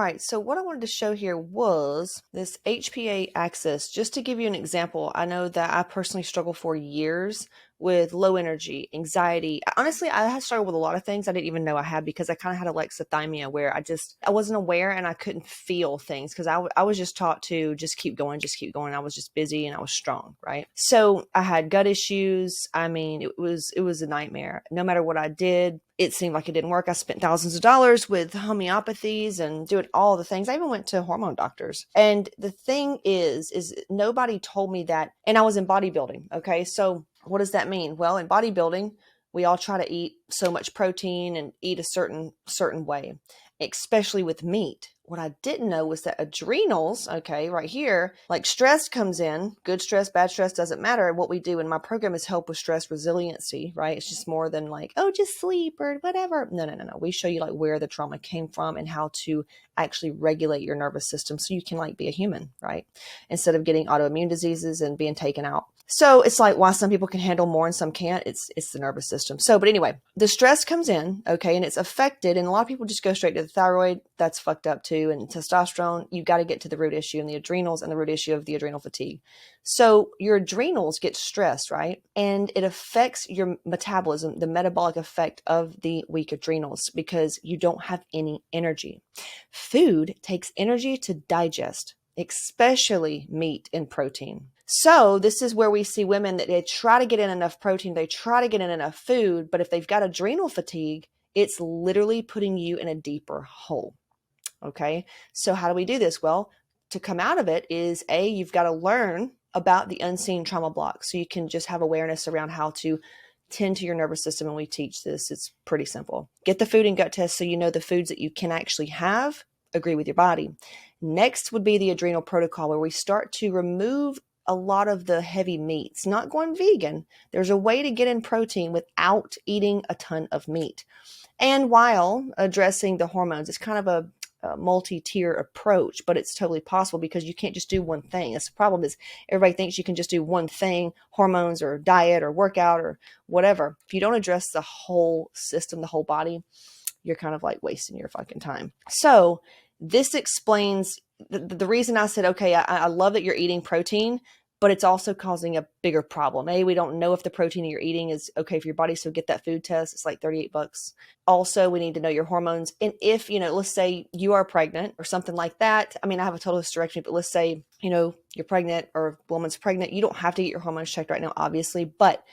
right, so what I wanted to show here was this HPA axis. Just to give you an example, I know that I personally struggled for years with low energy, anxiety. Honestly, I had struggled with a lot of things I didn't even know I had because I kind of had alexithymia where I wasn't aware and I couldn't feel things because I was just taught to just keep going, just keep going. I was just busy and I was strong, right? So I had gut issues. I mean, it was a nightmare. No matter what I did, it seemed like it didn't work. I spent thousands of dollars with homeopathies and doing all the things. I even went to hormone doctors. And the thing is nobody told me that. And I was in bodybuilding. Okay. So what does that mean? Well, in bodybuilding, we all try to eat so much protein and eat a certain way, especially with meat. What I didn't know was that adrenals, okay, right here, like stress comes in, good stress, bad stress, doesn't matter. What we do in my program is help with stress resiliency, right? It's just more than like, oh, just sleep or whatever. No. We show you like where the trauma came from and how to actually regulate your nervous system so you can like be a human, right? Instead of getting autoimmune diseases and being taken out. So it's like why some people can handle more and some can't. It's the nervous system. So, but anyway, the stress comes in, okay, and it's affected. And a lot of people just go straight to the thyroid. That's fucked up too. And testosterone, you got to get to the root issue and the adrenals and the root issue of the adrenal fatigue. So your adrenals get stressed, right? And it affects your metabolism, the metabolic effect of the weak adrenals because you don't have any energy. Food takes energy to digest, especially meat and protein. So this is where we see women that they try to get in enough protein, they try to get in enough food, but if they've got adrenal fatigue, it's literally putting you in a deeper hole. Okay, so how do we do this? Well, to come out of it is you've got to learn about the unseen trauma blocks so you can just have awareness around how to tend to your nervous system. And we teach this. It's pretty simple. Get the food and gut test so you know the foods that you can actually have agree with your body. Next would be the adrenal protocol, where we start to remove a lot of the heavy meats, not going vegan. There's a way to get in protein without eating a ton of meat. And while addressing the hormones, it's kind of a multi-tier approach, but it's totally possible because you can't just do one thing. That's the problem is everybody thinks you can just do one thing, hormones or diet or workout or whatever. If you don't address the whole system, the whole body, you're kind of like wasting your fucking time. So this explains the reason I said, okay, I love that you're eating protein, but it's also causing a bigger problem. We don't know if the protein you're eating is okay for your body. So get that food test. It's like $38. Also, we need to know your hormones. And if, let's say you are pregnant or something like that. I mean, I have a total hysterectomy, but let's say, you're pregnant or a woman's pregnant. You don't have to get your hormones checked right now, obviously, but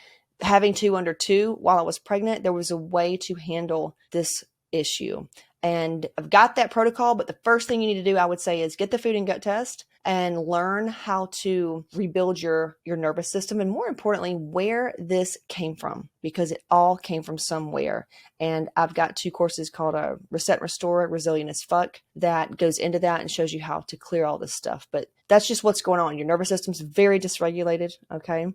having 2 under 2 while I was pregnant, there was a way to handle this issue. And I've got that protocol, but the first thing you need to do, I would say, is get the food and gut test and learn how to rebuild your nervous system. And more importantly, where this came from, because it all came from somewhere. And I've got 2 courses called Reset and Restore, Resilient as Fuck, that goes into that and shows you how to clear all this stuff. But that's just what's going on. Your nervous system's very dysregulated, okay?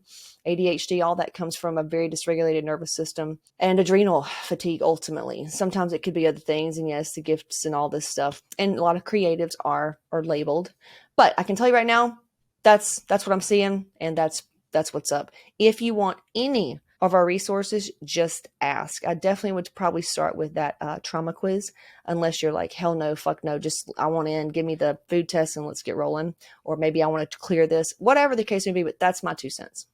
ADHD, all that comes from a very dysregulated nervous system and adrenal fatigue, ultimately. Sometimes it could be other things, and yes, the gifts and all this stuff. And a lot of creatives are labeled. But I can tell you right now, that's what I'm seeing, and that's what's up. If you want any of our resources, just ask. I definitely would probably start with that trauma quiz, unless you're like, hell no, fuck no, just I want in, give me the food test and let's get rolling. Or maybe I want to clear this, whatever the case may be, but that's my 2 cents.